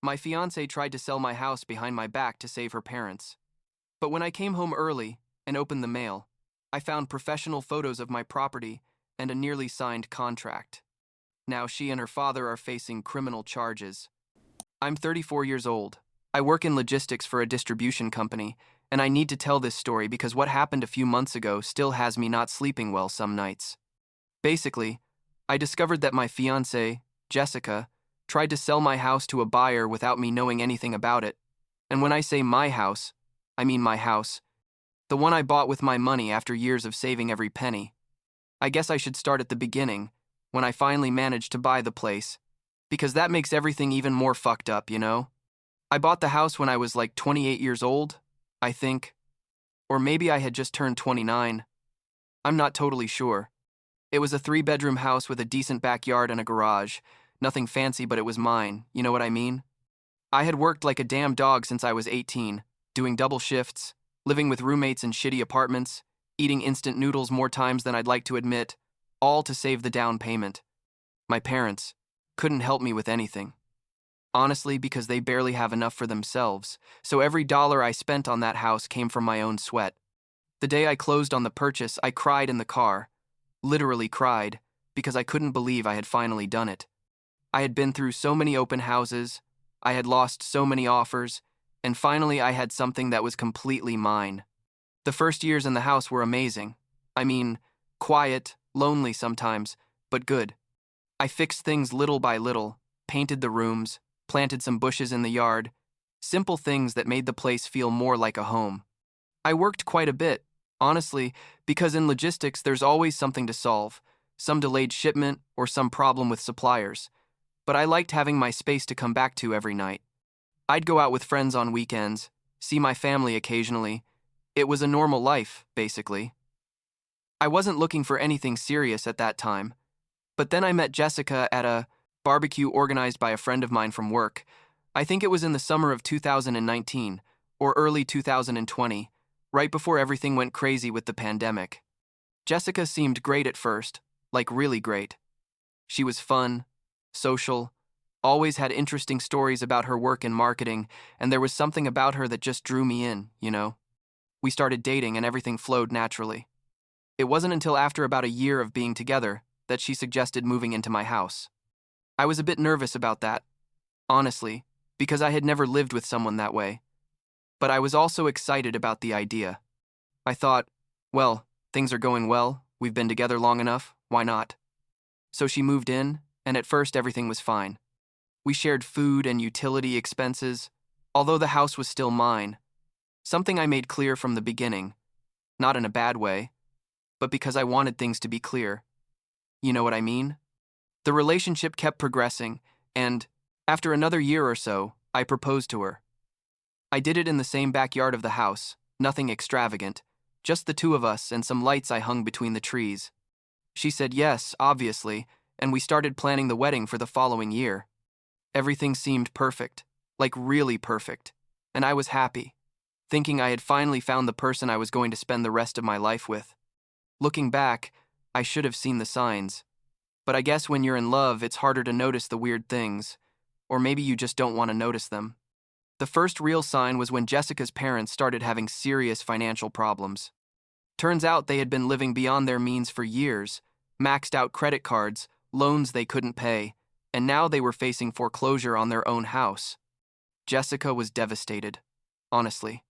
My fiancée tried to sell my house behind my back to save her parents. But when I came home early and opened the mail, I found professional photos of my property and a nearly signed contract. Now she and her father are facing criminal charges. I'm 34 years old. I work in logistics for a distribution company, and I need to tell this story because what happened a few months ago still has me not sleeping well some nights. Basically, I discovered that my fiancée, Jessica, tried to sell my house to a buyer without me knowing anything about it. And when I say my house, I mean my house. The one I bought with my money after years of saving every penny. I guess I should start at the beginning, when I finally managed to buy the place, because that makes everything even more fucked up, you know? I bought the house when I was like 28 years old, I think. Or maybe I had just turned 29. I'm not totally sure. It was a 3-bedroom house with a decent backyard and a garage. Nothing fancy, but it was mine, you know what I mean? I had worked like a damn dog since I was 18, doing double shifts, living with roommates in shitty apartments, eating instant noodles more times than I'd like to admit, all to save the down payment. My parents couldn't help me with anything. Honestly, because they barely have enough for themselves, so every dollar I spent on that house came from my own sweat. The day I closed on the purchase, I cried in the car. Literally cried, because I couldn't believe I had finally done it. I had been through so many open houses, I had lost so many offers, and finally I had something that was completely mine. The first years in the house were amazing. I mean, quiet, lonely sometimes, but good. I fixed things little by little, painted the rooms, planted some bushes in the yard, simple things that made the place feel more like a home. I worked quite a bit, honestly, because in logistics there's always something to solve, some delayed shipment or some problem with suppliers. But I liked having my space to come back to every night. I'd go out with friends on weekends, see my family occasionally. It was a normal life, basically. I wasn't looking for anything serious at that time. But then I met Jessica at a barbecue organized by a friend of mine from work. I think it was in the summer of 2019, or early 2020, right before everything went crazy with the pandemic. Jessica seemed great at first, like really great. She was fun, social, always had interesting stories about her work in marketing, and there was something about her that just drew me in, you know? We started dating and everything flowed naturally. It wasn't until after about a year of being together that she suggested moving into my house. I was a bit nervous about that, honestly, because I had never lived with someone that way. But I was also excited about the idea. I thought, well, things are going well, we've been together long enough, why not? So she moved in, and at first everything was fine. We shared food and utility expenses, although the house was still mine. Something I made clear from the beginning, not in a bad way, but because I wanted things to be clear. You know what I mean? The relationship kept progressing, and, after another year or so, I proposed to her. I did it in the same backyard of the house, nothing extravagant, just the two of us and some lights I hung between the trees. She said yes, obviously, and we started planning the wedding for the following year. Everything seemed perfect, like really perfect, and I was happy, thinking I had finally found the person I was going to spend the rest of my life with. Looking back, I should have seen the signs, but I guess when you're in love, it's harder to notice the weird things, or maybe you just don't want to notice them. The first real sign was when Jessica's parents started having serious financial problems. Turns out they had been living beyond their means for years, maxed out credit cards, loans they couldn't pay, and now they were facing foreclosure on their own house. Jessica was devastated, honestly,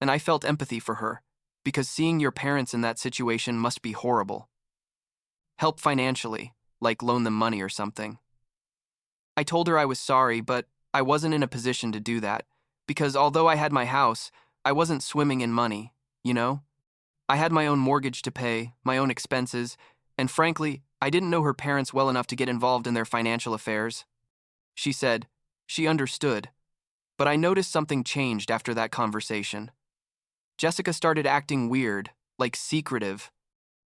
and I felt empathy for her, because seeing your parents in that situation must be horrible. Help financially, like loan them money or something. I told her I was sorry, but I wasn't in a position to do that, because although I had my house, I wasn't swimming in money, you know? I had my own mortgage to pay, my own expenses, and frankly, I didn't know her parents well enough to get involved in their financial affairs. She said she understood, but I noticed something changed after that conversation. Jessica started acting weird, like secretive.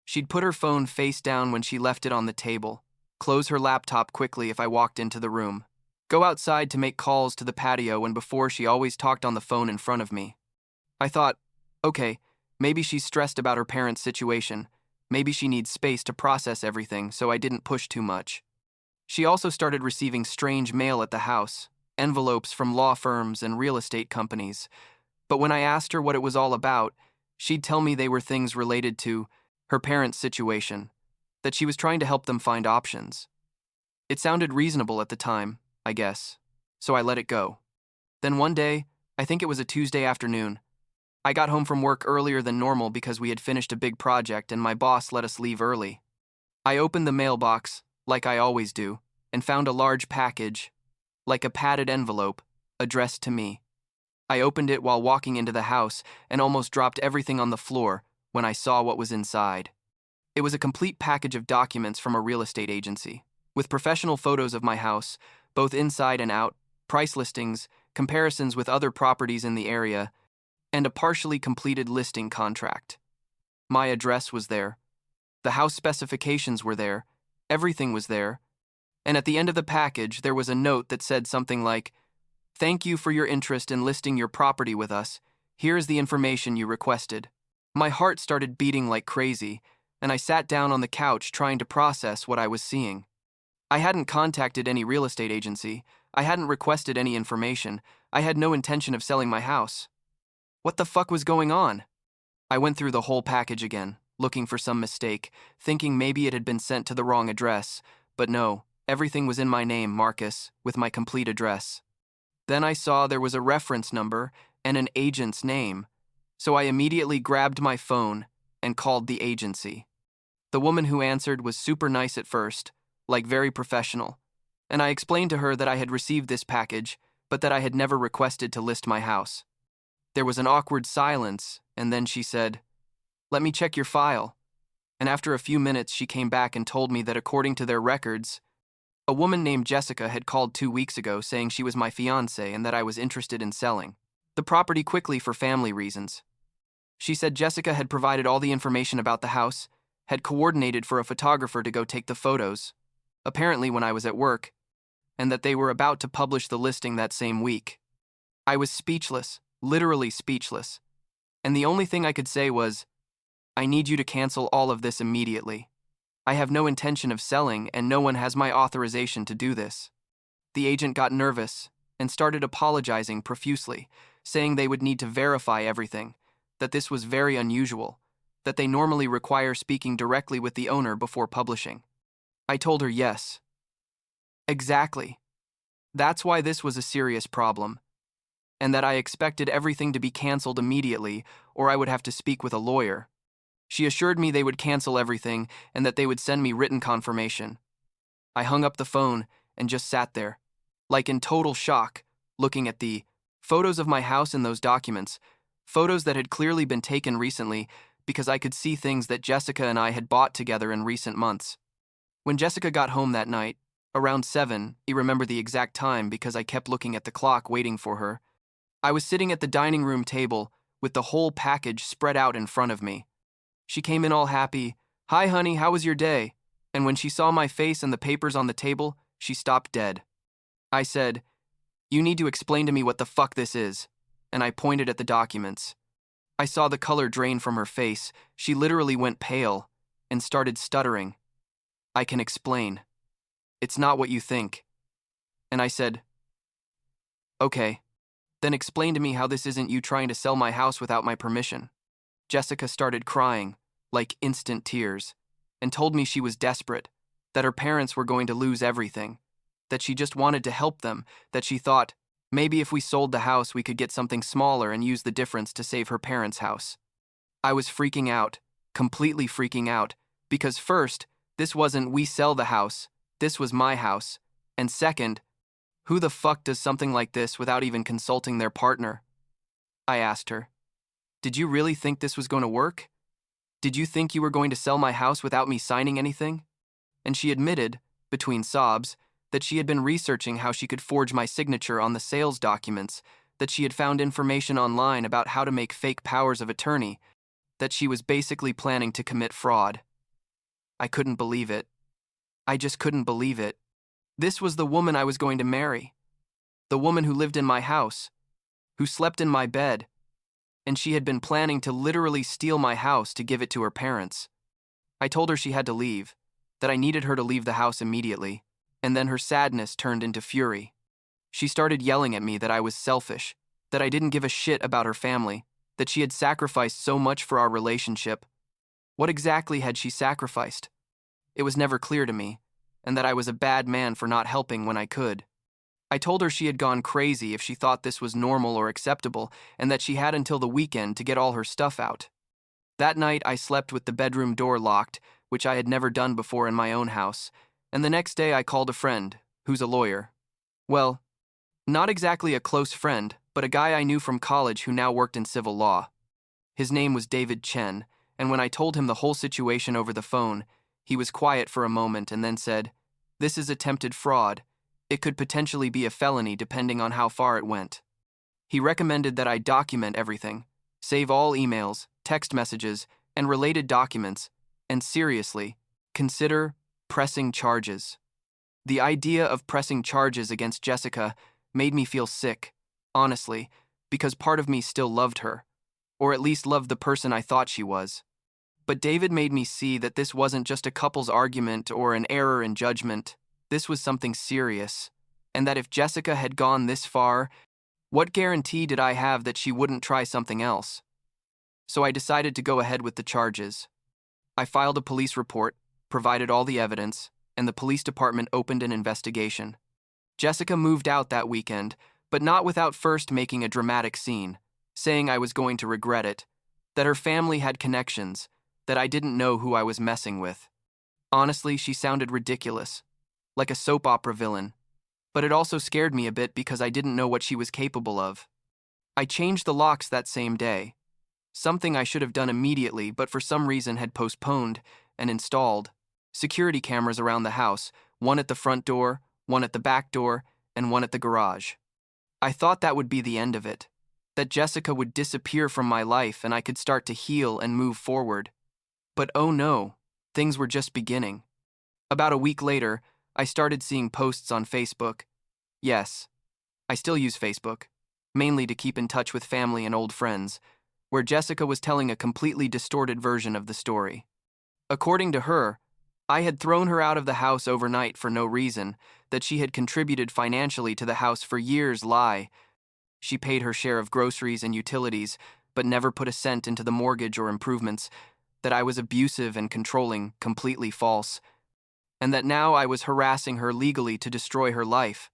She'd put her phone face down when she left it on the table, close her laptop quickly if I walked into the room, go outside to make calls to the patio, and before she always talked on the phone in front of me. I thought, okay, maybe she's stressed about her parents' situation. Maybe she needs space to process everything, so I didn't push too much. She also started receiving strange mail at the house, envelopes from law firms and real estate companies. But when I asked her what it was all about, she'd tell me they were things related to her parents' situation, that she was trying to help them find options. It sounded reasonable at the time, I guess, so I let it go. Then one day, I think it was a Tuesday afternoon, I got home from work earlier than normal because we had finished a big project and my boss let us leave early. I opened the mailbox, like I always do, and found a large package, like a padded envelope, addressed to me. I opened it while walking into the house and almost dropped everything on the floor when I saw what was inside. It was a complete package of documents from a real estate agency, with professional photos of my house, both inside and out, price listings, comparisons with other properties in the area, and a partially completed listing contract. My address was there. The house specifications were there. Everything was there. And at the end of the package, there was a note that said something like, "Thank you for your interest in listing your property with us. Here is the information you requested." My heart started beating like crazy, and I sat down on the couch trying to process what I was seeing. I hadn't contacted any real estate agency. I hadn't requested any information. I had no intention of selling my house. What the fuck was going on? I went through the whole package again, looking for some mistake, thinking maybe it had been sent to the wrong address, but no, everything was in my name, Marcus, with my complete address. Then I saw there was a reference number and an agent's name, so I immediately grabbed my phone and called the agency. The woman who answered was super nice at first, like very professional, and I explained to her that I had received this package, but that I had never requested to list my house. There was an awkward silence, and then she said, "Let me check your file." And after a few minutes, she came back and told me that according to their records, a woman named Jessica had called 2 weeks ago saying she was my fiancée and that I was interested in selling the property quickly for family reasons. She said Jessica had provided all the information about the house, had coordinated for a photographer to go take the photos, apparently when I was at work, and that they were about to publish the listing that same week. I was speechless. Literally speechless. And the only thing I could say was, "I need you to cancel all of this immediately. I have no intention of selling and no one has my authorization to do this." The agent got nervous and started apologizing profusely, saying they would need to verify everything, that this was very unusual, that they normally require speaking directly with the owner before publishing. I told her yes. Exactly. That's why this was a serious problem, and that I expected everything to be canceled immediately, or I would have to speak with a lawyer. She assured me they would cancel everything and that they would send me written confirmation. I hung up the phone and just sat there, like in total shock, looking at the photos of my house in those documents, photos that had clearly been taken recently because I could see things that Jessica and I had bought together in recent months. When Jessica got home that night, around 7, I remember the exact time because I kept looking at the clock waiting for her, I was sitting at the dining room table with the whole package spread out in front of me. She came in all happy. "Hi, honey, how was your day?" And when she saw my face and the papers on the table, she stopped dead. I said, "You need to explain to me what the fuck this is," and I pointed at the documents. I saw the color drain from her face. She literally went pale and started stuttering. "I can explain. It's not what you think." And I said, "Okay. Then explain to me how this isn't you trying to sell my house without my permission." Jessica started crying, like instant tears, and told me she was desperate, that her parents were going to lose everything, that she just wanted to help them, that she thought, maybe if we sold the house we could get something smaller and use the difference to save her parents' house. I was freaking out, completely freaking out, because first, this wasn't we sell the house, this was my house, and second, who the fuck does something like this without even consulting their partner? I asked her, "Did you really think this was going to work? Did you think you were going to sell my house without me signing anything?" And she admitted, between sobs, that she had been researching how she could forge my signature on the sales documents, that she had found information online about how to make fake powers of attorney, that she was basically planning to commit fraud. I couldn't believe it. I just couldn't believe it. This was the woman I was going to marry. The woman who lived in my house, who slept in my bed, and she had been planning to literally steal my house to give it to her parents. I told her she had to leave, that I needed her to leave the house immediately, and then her sadness turned into fury. She started yelling at me that I was selfish, that I didn't give a shit about her family, that she had sacrificed so much for our relationship. What exactly had she sacrificed? It was never clear to me, and that I was a bad man for not helping when I could. I told her she had gone crazy if she thought this was normal or acceptable, and that she had until the weekend to get all her stuff out. That night, I slept with the bedroom door locked, which I had never done before in my own house, and the next day I called a friend, who's a lawyer. Well, not exactly a close friend, but a guy I knew from college who now worked in civil law. His name was David Chen, and when I told him the whole situation over the phone, he was quiet for a moment and then said, "This is attempted fraud. It could potentially be a felony depending on how far it went." He recommended that I document everything, save all emails, text messages, and related documents, and seriously, consider pressing charges. The idea of pressing charges against Jessica made me feel sick, honestly, because part of me still loved her, or at least loved the person I thought she was. But David made me see that this wasn't just a couple's argument or an error in judgment. This was something serious, and that if Jessica had gone this far, what guarantee did I have that she wouldn't try something else? So I decided to go ahead with the charges. I filed a police report, provided all the evidence, and the police department opened an investigation. Jessica moved out that weekend, but not without first making a dramatic scene, saying I was going to regret it, that her family had connections, that I didn't know who I was messing with. Honestly, she sounded ridiculous, like a soap opera villain, but it also scared me a bit because I didn't know what she was capable of. I changed the locks that same day, something I should have done immediately but for some reason had postponed, and installed security cameras around the house, one at the front door, one at the back door, and one at the garage. I thought that would be the end of it, that Jessica would disappear from my life and I could start to heal and move forward. But oh no, things were just beginning. About a week later, I started seeing posts on Facebook. Yes, I still use Facebook, mainly to keep in touch with family and old friends, where Jessica was telling a completely distorted version of the story. According to her, I had thrown her out of the house overnight for no reason, that she had contributed financially to the house for years. Lie. She paid her share of groceries and utilities, but never put a cent into the mortgage or improvements, that I was abusive and controlling. Completely false, and that now I was harassing her legally to destroy her life.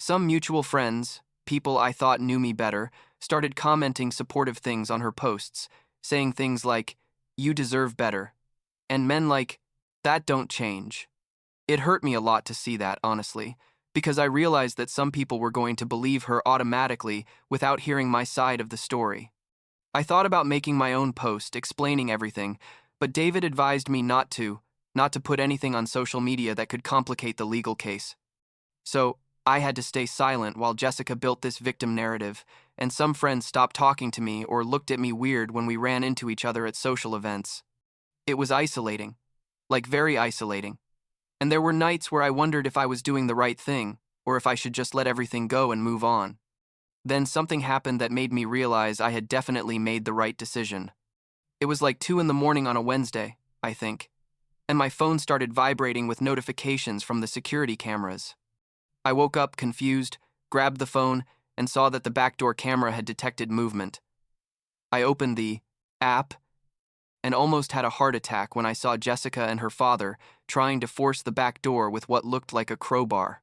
Some mutual friends, people I thought knew me better, started commenting supportive things on her posts, saying things like, "You deserve better," and men like, "That don't change." It hurt me a lot to see that, honestly, because I realized that some people were going to believe her automatically without hearing my side of the story. I thought about making my own post explaining everything, but David advised me not to put anything on social media that could complicate the legal case. So I had to stay silent while Jessica built this victim narrative, and some friends stopped talking to me or looked at me weird when we ran into each other at social events. It was isolating, like very isolating. And there were nights where I wondered if I was doing the right thing, or if I should just let everything go and move on. Then something happened that made me realize I had definitely made the right decision. It was like 2 in the morning on a Wednesday, I think, and my phone started vibrating with notifications from the security cameras. I woke up confused, grabbed the phone, and saw that the backdoor camera had detected movement. I opened the app and almost had a heart attack when I saw Jessica and her father trying to force the back door with what looked like a crowbar.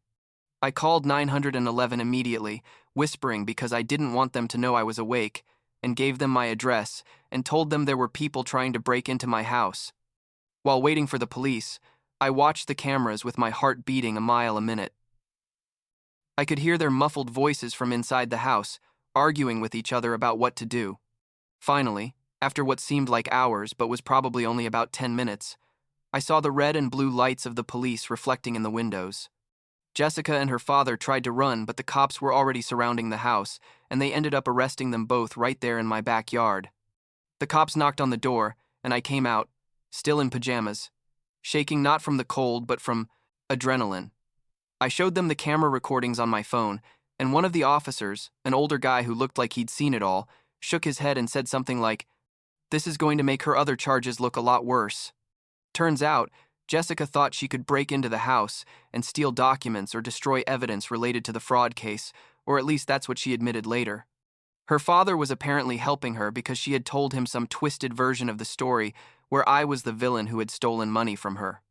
I called 911 immediately, whispering because I didn't want them to know I was awake, and gave them my address and told them there were people trying to break into my house. While waiting for the police, I watched the cameras with my heart beating a mile a minute. I could hear their muffled voices from inside the house, arguing with each other about what to do. Finally, after what seemed like hours but was probably only about 10 minutes, I saw the red and blue lights of the police reflecting in the windows. Jessica and her father tried to run, but the cops were already surrounding the house, and they ended up arresting them both right there in my backyard. The cops knocked on the door, and I came out, still in pajamas, shaking not from the cold but from adrenaline. I showed them the camera recordings on my phone, and one of the officers, an older guy who looked like he'd seen it all, shook his head and said something like, "This is going to make her other charges look a lot worse." Turns out, Jessica thought she could break into the house and steal documents or destroy evidence related to the fraud case, or at least that's what she admitted later. Her father was apparently helping her because she had told him some twisted version of the story where I was the villain who had stolen money from her.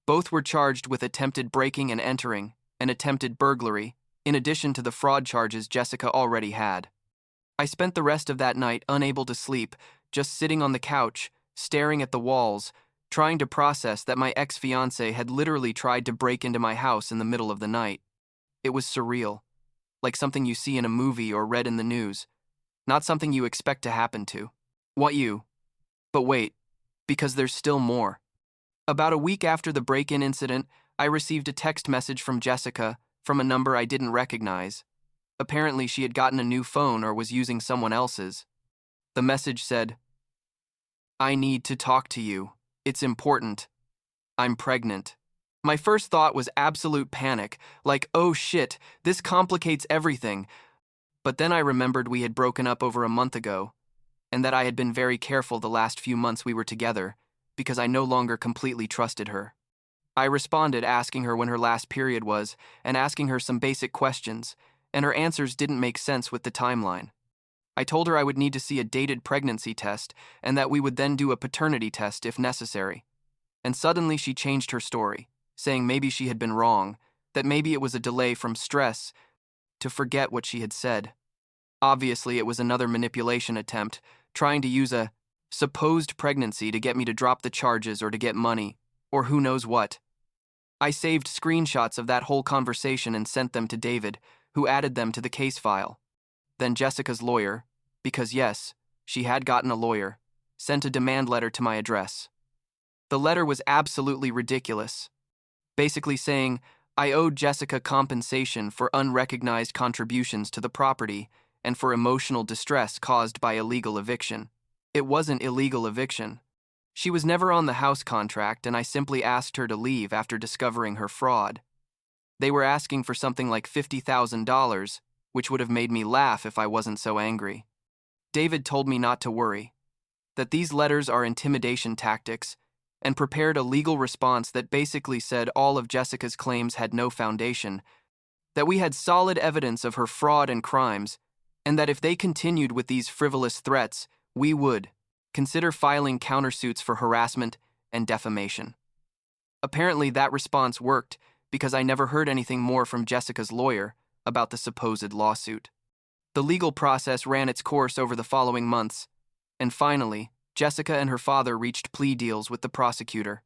Both were charged with attempted breaking and entering and attempted burglary, in addition to the fraud charges Jessica already had. I spent the rest of that night unable to sleep, just sitting on the couch, staring at the walls, trying to process that my ex-fiancée had literally tried to break into my house in the middle of the night. It was surreal, like something you see in a movie or read in the news, not something you expect to happen to. But wait, because there's still more. About a week after the break-in incident, I received a text message from Jessica from a number I didn't recognize. Apparently, she had gotten a new phone or was using someone else's. The message said, "I need to talk to you. It's important. I'm pregnant." My first thought was absolute panic, like, oh shit, this complicates everything. But then I remembered we had broken up over a month ago, and that I had been very careful the last few months we were together, because I no longer completely trusted her. I responded asking her when her last period was, and asking her some basic questions, and her answers didn't make sense with the timeline. I told her I would need to see a dated pregnancy test, and that we would then do a paternity test if necessary. And suddenly she changed her story, saying maybe she had been wrong, that maybe it was a delay from stress, to forget what she had said. Obviously, it was another manipulation attempt, trying to use a supposed pregnancy to get me to drop the charges or to get money, or who knows what. I saved screenshots of that whole conversation and sent them to David, who added them to the case file. Then Jessica's lawyer, because yes, she had gotten a lawyer, sent a demand letter to my address. The letter was absolutely ridiculous, basically saying I owed Jessica compensation for unrecognized contributions to the property and for emotional distress caused by illegal eviction. It wasn't illegal eviction. She was never on the house contract, and I simply asked her to leave after discovering her fraud. They were asking for something like $50,000, which would have made me laugh if I wasn't so angry. David told me not to worry, that these letters are intimidation tactics, and prepared a legal response that basically said all of Jessica's claims had no foundation, that we had solid evidence of her fraud and crimes, and that if they continued with these frivolous threats, we would consider filing countersuits for harassment and defamation. Apparently, that response worked because I never heard anything more from Jessica's lawyer about the supposed lawsuit. The legal process ran its course over the following months, and finally, Jessica and her father reached plea deals with the prosecutor.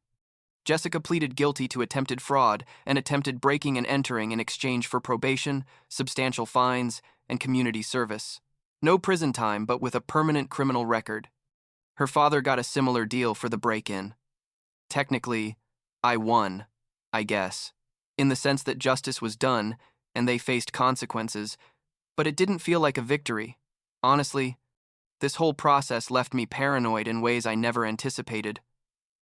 Jessica pleaded guilty to attempted fraud and attempted breaking and entering in exchange for probation, substantial fines, and community service. No prison time, but with a permanent criminal record. Her father got a similar deal for the break-in. Technically, I won, I guess, in the sense that justice was done and they faced consequences, but it didn't feel like a victory. Honestly, this whole process left me paranoid in ways I never anticipated.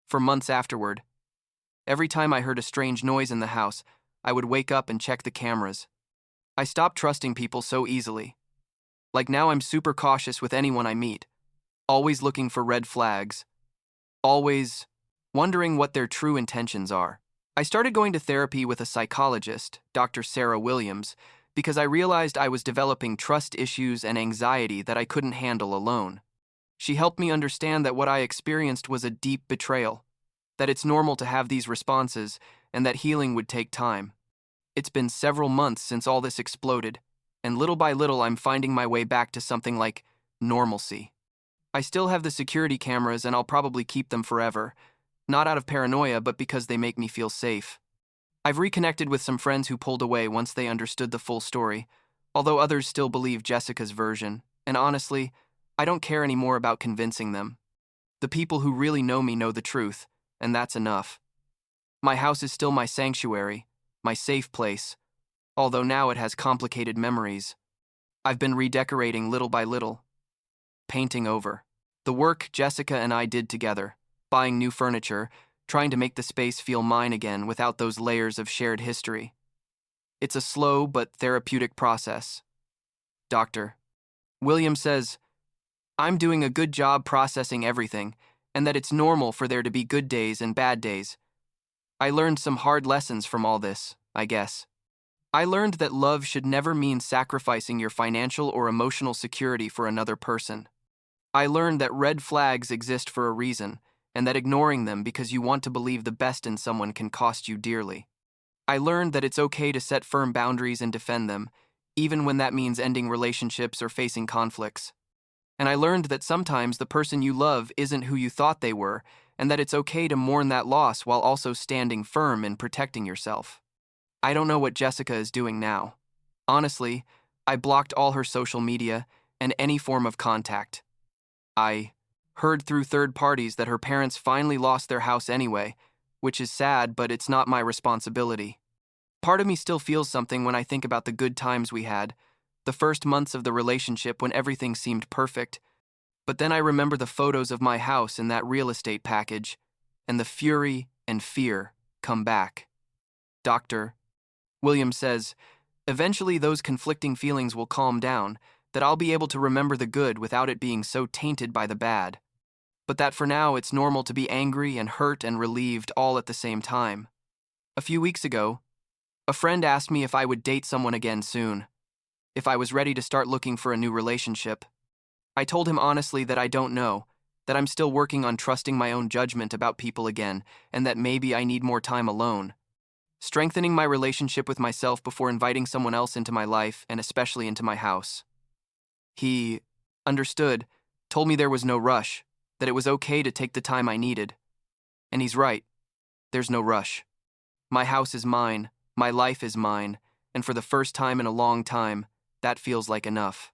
For months afterward, every time I heard a strange noise in the house, I would wake up and check the cameras. I stopped trusting people so easily. Like now I'm super cautious with anyone I meet, always looking for red flags, always wondering what their true intentions are. I started going to therapy with a psychologist, Dr. Sarah Williams, because I realized I was developing trust issues and anxiety that I couldn't handle alone. She helped me understand that what I experienced was a deep betrayal, that it's normal to have these responses, and that healing would take time. It's been several months since all this exploded, and little by little I'm finding my way back to something like normalcy. I still have the security cameras and I'll probably keep them forever, not out of paranoia but because they make me feel safe. I've reconnected with some friends who pulled away once they understood the full story, although others still believe Jessica's version, and honestly, I don't care anymore about convincing them. The people who really know me know the truth, and that's enough. My house is still my sanctuary, my safe place, although now it has complicated memories. I've been redecorating little by little, painting over the work Jessica and I did together, buying new furniture, trying to make the space feel mine again without those layers of shared history. It's a slow but therapeutic process. Dr. William says, I'm doing a good job processing everything, and that it's normal for there to be good days and bad days, I learned some hard lessons from all this, I guess. I learned that love should never mean sacrificing your financial or emotional security for another person. I learned that red flags exist for a reason, and that ignoring them because you want to believe the best in someone can cost you dearly. I learned that it's okay to set firm boundaries and defend them, even when that means ending relationships or facing conflicts. And I learned that sometimes the person you love isn't who you thought they were, and that it's okay to mourn that loss while also standing firm and protecting yourself. I don't know what Jessica is doing now. Honestly, I blocked all her social media and any form of contact. I heard through third parties that her parents finally lost their house anyway, which is sad, but it's not my responsibility. Part of me still feels something when I think about the good times we had, the first months of the relationship when everything seemed perfect, but then I remember the photos of my house in that real estate package, and the fury and fear come back. Dr. Williams says, eventually those conflicting feelings will calm down, that I'll be able to remember the good without it being so tainted by the bad. But that for now it's normal to be angry and hurt and relieved all at the same time. A few weeks ago, a friend asked me if I would date someone again soon, if I was ready to start looking for a new relationship. I told him honestly that I don't know, that I'm still working on trusting my own judgment about people again, and that maybe I need more time alone. Strengthening my relationship with myself before inviting someone else into my life, and especially into my house. He understood, told me there was no rush, that it was okay to take the time I needed. And he's right. There's no rush. My house is mine, my life is mine, and for the first time in a long time, that feels like enough.